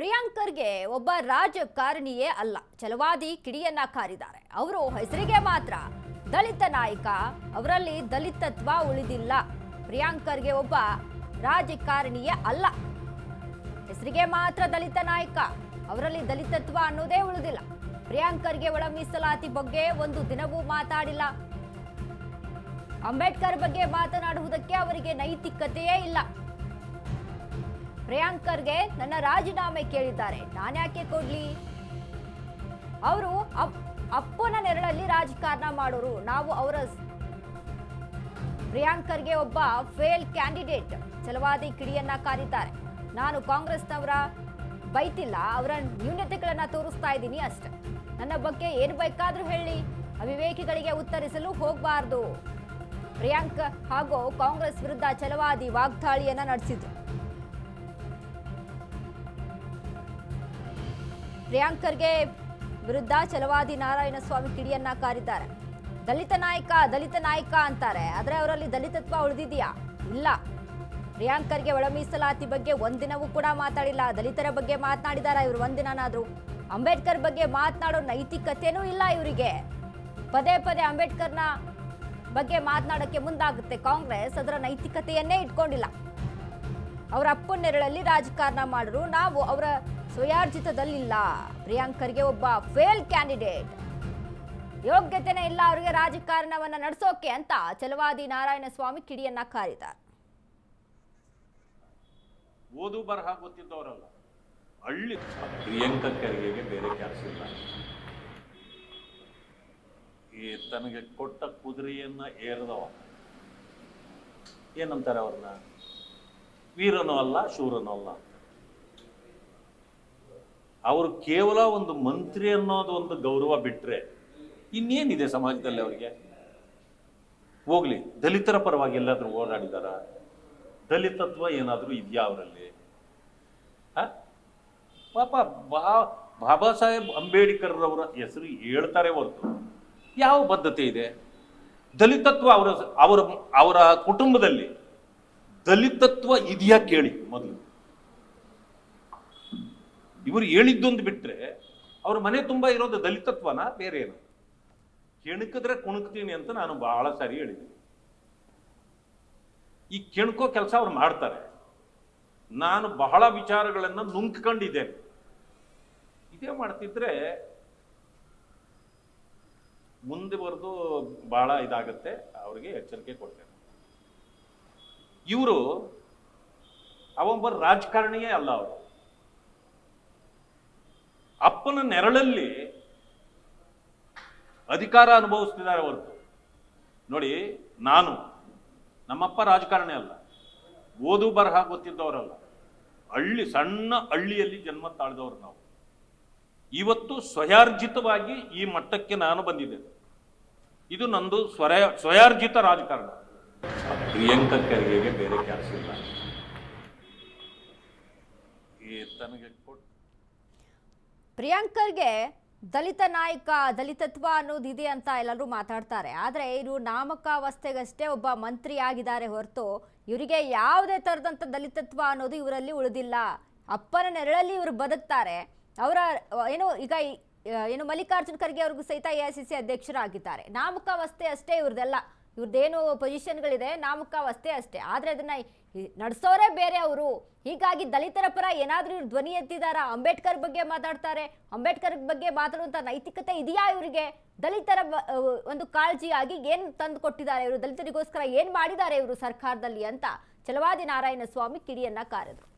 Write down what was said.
ಪ್ರಿಯಾಂಕರ್ಗೆ ಒಬ್ಬ ರಾಜಕಾರಣಿಯೇ ಅಲ್ಲ, ಛಲವಾದಿ ಕಿಡಿಯನ್ನ ಕಾರಿದ್ದಾರೆ. ಅವರು ಹೆಸರಿಗೆ ಮಾತ್ರ ದಲಿತ ನಾಯಕ, ಅವರಲ್ಲಿ ದಲಿತತ್ವ ಉಳಿದಿಲ್ಲ. ಪ್ರಿಯಾಂಕರ್ಗೆ ಒಬ್ಬ ರಾಜಕಾರಣಿಯೇ ಅಲ್ಲ, ಹೆಸರಿಗೆ ಮಾತ್ರ ದಲಿತ ನಾಯಕ, ಅವರಲ್ಲಿ ದಲಿತತ್ವ ಅನ್ನೋದೇ ಉಳಿದಿಲ್ಲ. ಪ್ರಿಯಾಂಕರ್ಗೆ ಒಳ ಮೀಸಲಾತಿ ಬಗ್ಗೆ ಒಂದು ದಿನವೂ ಮಾತಾಡಿಲ್ಲ. ಅಂಬೇಡ್ಕರ್ ಬಗ್ಗೆ ಮಾತನಾಡುವುದಕ್ಕೆ ಅವರಿಗೆ ನೈತಿಕತೆಯೇ ಇಲ್ಲ. ಪ್ರಿಯಾಂಕರ್ಗೆ ನನ್ನ ರಾಜೀನಾಮೆ ಕೇಳಿದ್ದಾರೆ, ನಾನ್ಯಾಕೆ ಕೊಡ್ಲಿ? ಅವರು ಅಪ್ಪನ ನೆರಳಲ್ಲಿ ರಾಜಕಾರಣ ಮಾಡೋರು, ನಾವು ಅವರ ಪ್ರಿಯಾಂಕರ್ಗೆ ಒಬ್ಬ ಫೇಲ್ ಕ್ಯಾಂಡಿಡೇಟ್, ಛಲವಾದಿ ಕಿಡಿಯನ್ನ ಕಾರಿದ್ದಾರೆ. ನಾನು ಕಾಂಗ್ರೆಸ್ನವರ ಬೈತಿಲ್ಲ, ಅವರ ನ್ಯೂನತೆಗಳನ್ನ ತೋರಿಸ್ತಾ ಇದ್ದೀನಿ ಅಷ್ಟೆ. ನನ್ನ ಬಗ್ಗೆ ಏನು ಬೇಕಾದ್ರೂ ಹೇಳಿ, ಅವಿವೇಕಿಗಳಿಗೆ ಉತ್ತರಿಸಲು ಹೋಗಬಾರ್ದು. ಪ್ರಿಯಾಂಕ್ ಹಾಗೂ ಕಾಂಗ್ರೆಸ್ ವಿರುದ್ಧ ಛಲವಾದಿ ವಾಗ್ದಾಳಿಯನ್ನ ನಡೆಸಿದ್ರು. ಪ್ರಿಯಾಂಕರ್ಗೆ ವಿರುದ್ಧ ಛಲವಾದಿ ನಾರಾಯಣಸ್ವಾಮಿ ಕಿಡಿಯನ್ನ ಕಾರಿದ್ದಾರೆ. ದಲಿತ ನಾಯಕ ಅಂತಾರೆ, ಆದ್ರೆ ಅವರಲ್ಲಿ ದಲಿತತ್ವ ಉಳಿದಿದೆಯಾ? ಇಲ್ಲ. ಪ್ರಿಯಾಂಕರ್ಗೆ ಒಳ ಮೀಸಲಾತಿ ಬಗ್ಗೆ ಒಂದಿನವೂ ಕೂಡ ಮಾತಾಡಿಲ್ಲ. ದಲಿತರ ಬಗ್ಗೆ ಮಾತನಾಡಿದಾರ ಇವರು ಒಂದಿನಾದ್ರೂ? ಅಂಬೇಡ್ಕರ್ ಬಗ್ಗೆ ಮಾತನಾಡೋ ನೈತಿಕತೆನೂ ಇಲ್ಲ ಇವರಿಗೆ. ಪದೇ ಪದೇ ಅಂಬೇಡ್ಕರ್ನ ಬಗ್ಗೆ ಮಾತನಾಡೋಕ್ಕೆ ಮುಂದಾಗುತ್ತೆ ಕಾಂಗ್ರೆಸ್, ಅದರ ನೈತಿಕತೆಯನ್ನೇ ಇಟ್ಕೊಂಡಿಲ್ಲ. ಅವರ ಅಪ್ಪನ ನೆರಳಲ್ಲಿ ರಾಜಕಾರಣ ಮಾಡಿದ್ರು, ನಾವು ಅವರ ಸ್ವಯಾರ್ಜಿತದಲ್ಲಿಲ್ಲ. ಪ್ರಿಯಾಂಕರ್ಗೆ ಒಬ್ಬ ಫೇಲ್ ಕ್ಯಾಂಡಿಡೇಟ್, ಯೋಗ್ಯತೆನೇ ಇಲ್ಲ ಅವರಿಗೆ ರಾಜಕಾರಣವನ್ನ ನಡೆಸೋಕೆ ಅಂತ ಛಲವಾದಿ ನಾರಾಯಣಸ್ವಾಮಿ ಕಿಡಿಯನ್ನ ಕಾರಿದ್ದಾರೆ. ಓದು ಬರಹ ಗೊತ್ತಿದ್ದವರಲ್ಲ, ಹಳ್ಳಿ ಪ್ರಿಯಾಂಕ ಖರ್ಗೆಗೆ ಬೇರೆ ಕೆಲಸ ಇಲ್ಲ. ಈ ತನಗೆ ಕೊಟ್ಟ ಕುದುರೆಯನ್ನ ಏರಿದವ ಏನಂತಾರೆ ಅವ್ರನ್ನ, ವೀರನೂ ಅಲ್ಲ ಶೂರನೂ ಅಲ್ಲ. ಅವರು ಕೇವಲ ಒಂದು ಮಂತ್ರಿ ಅನ್ನೋದು ಒಂದು ಗೌರವ ಬಿಟ್ರೆ ಇನ್ನೇನಿದೆ ಸಮಾಜದಲ್ಲಿ ಅವರಿಗೆ? ಹೋಗ್ಲಿ, ದಲಿತರ ಪರವಾಗಿ ಎಲ್ಲಾದ್ರೂ ಓಡಾಡಿದಾರ? ದಲಿತತ್ವ ಏನಾದ್ರೂ ಇದೆಯಾ ಅವರಲ್ಲಿ? ಪಾಪ ಬಾಬಾ ಸಾಹೇಬ್ ಅಂಬೇಡ್ಕರ್ ಅವರ ಹೆಸರು ಹೇಳ್ತಾರೆ ಹೊರತು ಯಾವ ಬದ್ಧತೆ ಇದೆ? ದಲಿತತ್ವ ಅವರ ಕುಟುಂಬದಲ್ಲಿ ದಲಿತತ್ವ ಇದೆಯಾ ಕೇಳಿ ಮೊದಲು. ಇವರು ಹೇಳಿದ್ದೊಂದು ಬಿಟ್ರೆ ಅವ್ರ ಮನೆ ತುಂಬಾ ಇರೋದು ದಲಿತತ್ವನ ಬೇರೆ ಏನು? ಕೆಣಕಿದ್ರೆ ಕುಣಕ್ತೀನಿ ಅಂತ ನಾನು ಬಹಳ ಸಾರಿ ಹೇಳಿದ್ದೀನಿ. ಈ ಕೆಣಕೋ ಕೆಲಸ ಅವ್ರು ಮಾಡ್ತಾರೆ. ನಾನು ಬಹಳ ವಿಚಾರಗಳನ್ನ ನುಂಗ್ಕೊಂಡಿದ್ದೇನೆ. ಇದೇ ಮಾಡ್ತಿದ್ರೆ ಮುಂದೆ ಬರೆದು ಬಹಳ ಇದಾಗತ್ತೆ, ಅವ್ರಿಗೆ ಎಚ್ಚರಿಕೆ ಕೊಡ್ತೇನೆ. ಇವರು ಅವೊಬ್ಬ ರಾಜಕಾರಣಿಯೇ ಅಲ್ಲ. ಅವರು ಅಪ್ಪನ ನೆರಳಲ್ಲಿ ಅಧಿಕಾರ ಅನುಭವಿಸ್ತಿದ್ದಾರೆ ಹೊರತು. ನೋಡಿ, ನಮ್ಮಪ್ಪ ರಾಜಕಾರಣಿ ಅಲ್ಲ, ಓದು ಬರಹ ಗೊತ್ತಿದ್ದವರಲ್ಲ, ಸಣ್ಣ ಹಳ್ಳಿಯಲ್ಲಿ ಜನ್ಮ ತಾಳಿದವರು ನಾವು. ಇವತ್ತು ಸ್ವಯಾರ್ಜಿತವಾಗಿ ಈ ಮಟ್ಟಕ್ಕೆ ನಾನು ಬಂದಿದ್ದೇನೆ. ಇದು ನಂದು ಸ್ವಯಾರ್ಜಿತ ರಾಜಕಾರಣ. ಪ್ರಿಯಾಂಕ ಖರ್ಗೆಗೆ ಬೇರೆ ಕೆಲಸ ಇಲ್ಲ. ತನಗೆ ಪ್ರಿಯಾಂಕರ್ಗೆ ದಲಿತ ನಾಯಕ, ದಲಿತತ್ವ ಅನ್ನೋದಿದೆ ಅಂತ ಎಲ್ಲರೂ ಮಾತಾಡ್ತಾರೆ. ಆದರೆ ಇವರು ನಾಮಕಾವಸ್ಥೆಗಷ್ಟೇ ಒಬ್ಬ ಮಂತ್ರಿ ಆಗಿದ್ದಾರೆ ಹೊರತು ಇವರಿಗೆ ಯಾವುದೇ ಥರದಂಥ ದಲಿತತ್ವ ಅನ್ನೋದು ಇವರಲ್ಲಿ ಉಳಿದಿಲ್ಲ. ಅಪ್ಪನ ನೆರಳಲ್ಲಿ ಇವರು ಬದುಕ್ತಾರೆ. ಅವರ ಏನು ಮಲ್ಲಿಕಾರ್ಜುನ್ ಖರ್ಗೆ ಅವ್ರಿಗೂ ಸಹಿತ AICC ಅಧ್ಯಕ್ಷರಾಗಿದ್ದಾರೆ. ನಾಮಕಾವಸ್ಥೆ ಅಷ್ಟೇ ಇವ್ರದ್ದೆಲ್ಲ. ಇವ್ರದ್ದೇನು ಪೊಸಿಷನ್ಗಳಿದೆ ನಾಮಕಾವಸ್ಥೆ ಅಷ್ಟೇ, ಆದರೆ ಅದನ್ನ ನಡೆಸೋರೇ ಬೇರೆ ಅವರು. ಹೀಗಾಗಿ ದಲಿತರ ಪರ ಏನಾದ್ರೂ ಇವ್ರು ಧ್ವನಿ ಎತ್ತಿದಾರ? ಅಂಬೇಡ್ಕರ್ ಬಗ್ಗೆ ಮಾತಾಡ್ತಾರೆ, ಅಂಬೇಡ್ಕರ್ ಬಗ್ಗೆ ಮಾತಾಡುವಂತ ನೈತಿಕತೆ ಇದೆಯಾ ಇವರಿಗೆ? ದಲಿತರ ಒಂದು ಕಾಳಜಿಯಾಗಿ ಏನ್ ತಂದು ಕೊಟ್ಟಿದ್ದಾರೆ ಇವರು? ದಲಿತರಿಗೋಸ್ಕರ ಏನ್ ಮಾಡಿದ್ದಾರೆ ಇವರು ಸರ್ಕಾರದಲ್ಲಿ ಅಂತ ಛಲವಾದಿ ನಾರಾಯಣಸ್ವಾಮಿ ಕಿಡಿಯನ್ನ ಕಾರಿದ್ರು.